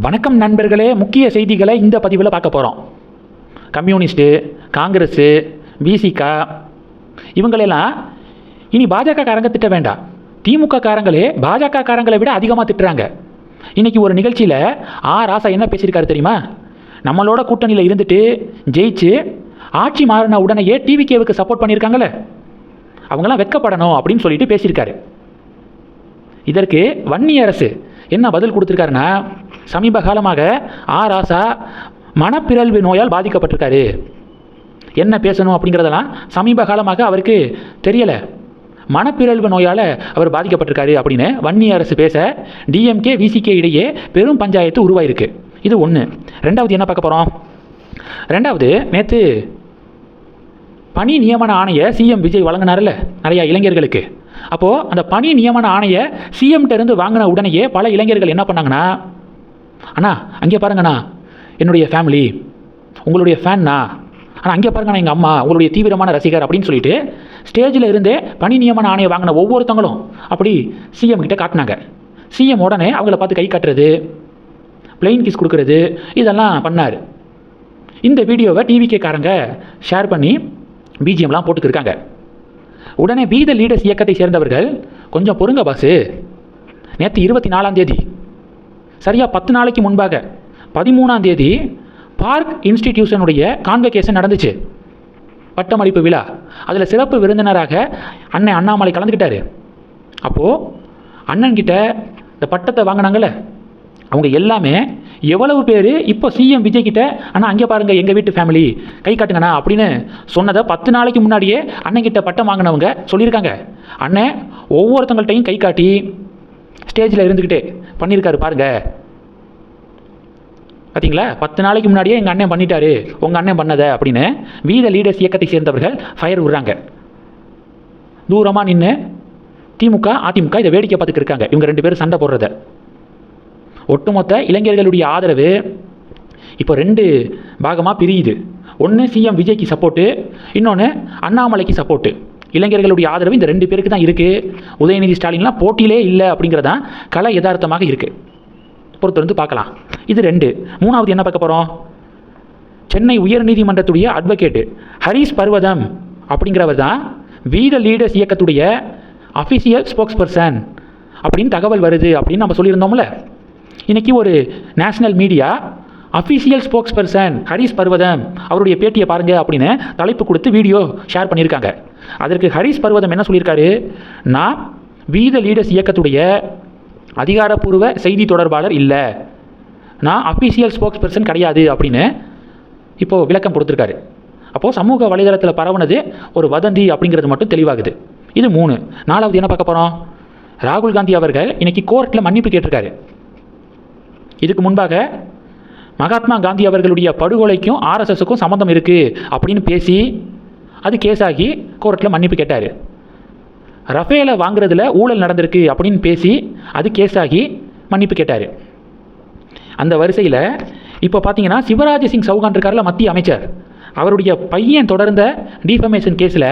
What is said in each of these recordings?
வணக்கம் நண்பர்களே, முக்கிய செய்திகளை இந்த பதிவில் பார்க்க போகிறோம். கம்யூனிஸ்ட்டு, காங்கிரஸு, பிசிகா இவங்களெல்லாம் இனி பாஜக காரங்க திட்ட வேண்டாம். திமுக காரங்களே பாஜக காரங்களை விட அதிகமாக திட்டுறாங்க. இன்றைக்கி ஒரு நிகழ்ச்சியில் ராசா என்ன பேசியிருக்காரு தெரியுமா? நம்மளோட கூட்டணியில் இருந்துட்டு ஜெயிச்சு ஆட்சி மாறின உடனேயே டிவிகேவுக்கு சப்போர்ட் பண்ணியிருக்காங்களே, அவங்களாம் வெட்கப்படணும் அப்படின்னு சொல்லிட்டு பேசியிருக்காரு. இதற்கு வன்னி அரசு என்ன பதில் கொடுத்துருக்காருன்னா, சமீப காலமாக ராசா மனப்பிறழ்வு நோயால் பாதிக்கப்பட்டிருக்காரு. என்ன பேசணும் அப்படிங்கிறதெல்லாம் சமீப காலமாக அவருக்கு தெரியலை. மனப்பிறழ்வு நோயால் அவர் பாதிக்கப்பட்டிருக்காரு அப்படின்னு வன்னி அரசு பேச டிஎம்கே விசிகே இடையே பெரும் பஞ்சாயத்து உருவாயிருக்கு. இது ஒன்று. ரெண்டாவது என்ன பார்க்க போகிறோம்? ரெண்டாவது, நேற்று பணி நியமன ஆணையை சிஎம் விஜய் வழங்கினார்ல நிறையா இளைஞர்களுக்கு. அப்போது அந்த பணி நியமன ஆணையை சிஎம்கிட்ட வாங்கின உடனேயே பல இளைஞர்கள் என்ன பண்ணாங்கன்னா, அண்ணா அங்கே பாருங்கண்ணா என்னுடைய ஃபேமிலி, உங்களுடைய ஃபேன்னா, ஆனால் அங்கே பாருங்கண்ணா எங்கள் அம்மா உங்களுடைய தீவிரமான ரசிகர் அப்படின்னு சொல்லிட்டு ஸ்டேஜில் இருந்தே பணி நியமன ஆணையை வாங்கின ஒவ்வொருத்தங்களும் அப்படி சிஎம் கிட்ட காட்டினாங்க. சிஎம் உடனே அவங்கள பார்த்து கை காட்டுறது, பிளெயின் கிஸ் கொடுக்கறது, இதெல்லாம் பண்ணார். இந்த வீடியோவை டிவிகே காரங்க ஷேர் பண்ணி பிஜிஎம்லாம் போட்டுக்கிருக்காங்க. உடனே பி த லீடர்ஸ் இயக்கத்தை சேர்ந்தவர்கள், கொஞ்சம் பொறுங்க பாசு, நேற்று 24ஆம் தேதி சரியாக 10 நாளைக்கு முன்பாக 13ஆம் தேதி பார்க் இன்ஸ்டிடியூஷனுடைய கான்வெகேஷன் நடந்துச்சு, பட்டமளிப்பு விழா. அதில் சிறப்பு விருந்தினராக அண்ணன் அண்ணாமலை கலந்துக்கிட்டார். அப்போது அண்ணன்கிட்ட இந்த பட்டத்தை வாங்கினாங்கள்ல, அவங்க எல்லாமே எவ்வளவு பேர் இப்போ சிஎம் விஜய் கிட்ட அண்ணா அங்கே பாருங்கள் எங்கள் வீட்டு ஃபேமிலி கை காட்டுங்கண்ணா அப்படின்னு சொன்னதை 10 நாளைக்கு முன்னாடியே அண்ணன்கிட்ட பட்டம் வாங்கினவங்க சொல்லியிருக்காங்க. அண்ணன் ஒவ்வொருத்தங்கள்ட்டையும் கை காட்டி ஸ்டேஜில் இருந்துக்கிட்டே பண்ணியிருக்காரு பாருங்க. பார்த்தீங்களா? 10 நாளைக்கு முன்னாடியே எங்கள் அண்ணன் பண்ணிட்டாரு, உங்கள் அண்ணன் பண்ணதை அப்படின்னு வி த லீடர்ஸ் இயக்கத்தை சேர்ந்தவர்கள் ஃபயர் விடுறாங்க. தூரமாக நின்று திமுக அதிமுக இதை வேடிக்கை பார்த்துட்டு இருக்காங்க, இவங்க 2 பேரும் சண்டை போடுறத. ஒட்டுமொத்த இளைஞர்களுடைய ஆதரவு இப்போ 2 பாகமாக பிரியுது. ஒன்று சிஎம் விஜய்க்கு சப்போர்ட்டு, இன்னொன்று அண்ணாமலைக்கு சப்போர்ட்டு. இளைஞர்களுடைய ஆதரவு இந்த 2 பேருக்கு தான் இருக்குது. உதயநிதி ஸ்டாலின்லாம் போட்டியிலே இல்லை அப்படிங்கிறதான் கலை யதார்த்தமாக இருக்குது. பொறுத்திருந்து பார்க்கலாம். இது 2. மூணாவது என்ன பார்க்க போகிறோம்? சென்னை உயர்நீதிமன்றத்துடைய அட்வொகேட்டு ஹரிஷ் பர்வதம் அப்படிங்கிறவர் தான் வி த லீடர்ஸ் இயக்கத்துடைய அஃபிஷியல் ஸ்போக்ஸ் பர்சன் அப்படின்னு தகவல் வருது அப்படின்னு நம்ம சொல்லியிருந்தோம்ல. இன்றைக்கி ஒரு national media official spokesperson பர்வதம் அவருடைய பேட்டியை பாருங்கள் அப்படின்னு தலைப்பு கொடுத்து வீடியோ ஷேர் பண்ணியிருக்காங்க. அதற்கு ஹரிஷ் பர்வதம் என்ன சொல்லியிருக்காரு? நான் வி த லீடர்ஸ் இயக்கத்துடைய அதிகாரப்பூர்வ செய்தி தொடர்பாளர் இல்லை, நான் அஃபிஷியல் ஸ்போக்ஸ் பர்சன் கிடையாது அப்படின்னு இப்போது விளக்கம் கொடுத்துருக்காரு. அப்போது சமூக வலைதளத்தில் பரவுனது ஒரு வதந்தி அப்படிங்கிறது மட்டும் தெளிவாகுது. இது 3. நாலாவது என்ன பார்க்க போகிறோம்? ராகுல் காந்தி அவர்கள் இன்றைக்கி கோர்ட்டில் மன்னிப்பு கேட்டிருக்காரு. இதுக்கு முன்பாக மகாத்மா காந்தி அவர்களுடைய படுகொலைக்கும் ஆர்எஸ்எஸுக்கும் சம்மந்தம் இருக்குது அப்படின்னு பேசி அது கேஸாகி கோர்ட்டில் மன்னிப்பு கேட்டார். ரஃபேலை வாங்குறதுல ஊழல் நடந்திருக்கு அப்படின்னு பேசி அது கேஸாகி மன்னிப்பு கேட்டார். அந்த வரிசையில் இப்போ பார்த்தீங்கன்னா சிவராஜ் சிங் சௌகான் இருக்கார்ல, மத்திய அமைச்சர், அவருடைய பையன் தொடர்ந்த டிஃபமேஷன் கேஸில்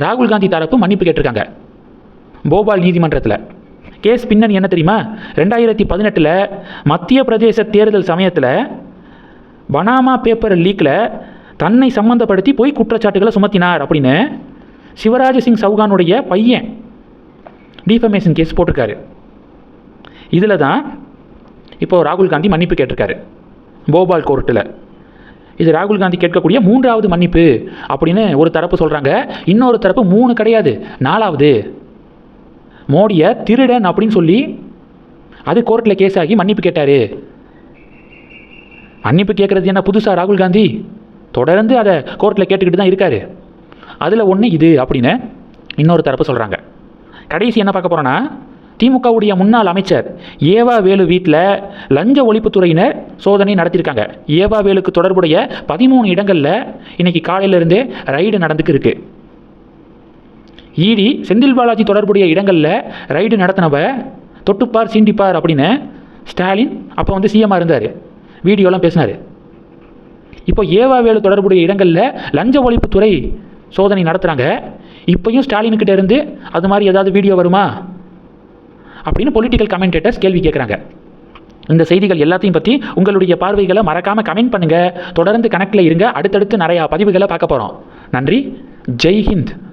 ராகுல் காந்தி தரப்பு மன்னிப்பு கேட்டிருக்காங்க போபால் நீதிமன்றத்தில். கேஸ் பின்னணி என்ன தெரியுமா? 2018 மத்திய பிரதேச தேர்தல் சமயத்தில் பனாமா பேப்பர் லீக்கில் தன்னை சம்மந்தப்படுத்தி பொய் குற்றச்சாட்டுகளை சுமத்தினார் அப்படின்னு சிவராஜ் சிங் சௌகானுடைய பையன் டிஃபமேஷன் கேஸ் போட்டிருக்காரு. இதில் தான் இப்போது ராகுல் காந்தி மன்னிப்பு கேட்டிருக்காரு போபால் கோர்ட்டில். இது ராகுல் காந்தி கேட்கக்கூடிய 3வது மன்னிப்பு அப்படின்னு ஒரு தரப்பு சொல்கிறாங்க. இன்னொரு தரப்பு 3 கிடையாது, 4வது. மோடியை திருடன் அப்படின்னு சொல்லி அது கோர்ட்டில் கேஸ் ஆகி மன்னிப்பு கேட்டார். மன்னிப்பு கேட்குறது என்ன புதுசாக? ராகுல் காந்தி தொடர்ந்து அதை கோர்ட்டில் கேட்டுக்கிட்டு தான் இருக்கார். அதில் ஒன்று இது அப்படின்னு இன்னொரு தரப்பு சொல்கிறாங்க. கடைசி என்ன பார்க்க போகிறோன்னா, திமுகவுடைய முன்னாள் அமைச்சர் ஏவா வேலு வீட்டில் லஞ்ச ஒழிப்புத்துறையினர் சோதனை நடத்தியிருக்காங்க. ஏவா வேலுக்கு தொடர்புடைய 13 இடங்களில் இன்றைக்கி காலையிலேருந்தே ரைடு நடந்துக்கு இருக்குது. இடி செந்தில் பாலாஜி தொடர்புடைய இடங்களில் ரைடு நடத்தினவ தொட்டுப்பார் சீண்டிப்பார் அப்படின்னு ஸ்டாலின் அப்போ சிஎம்மாக இருந்தார், வீடியோலாம் பேசினார். இப்போ ஏவா வேலு தொடர்புடைய இடங்களில் லஞ்ச ஒழிப்புத்துறை சோதனை நடத்துகிறாங்க. இப்போயும் ஸ்டாலின்கிட்ட இருந்து அது மாதிரி ஏதாவது வீடியோ வருமா அப்படின்னு பொலிட்டிக்கல் கமெண்டேட்டர்ஸ் கேள்வி கேட்குறாங்க. இந்த செய்திகள் எல்லாத்தையும் பற்றி உங்களுடைய பார்வைகளை மறக்காமல் கமெண்ட் பண்ணுங்கள். தொடர்ந்து கணக்கில் இருங்க. அடுத்தடுத்து நிறையா பதிவுகளை பார்க்க போகிறோம். நன்றி. ஜெய் ஹிந்த்.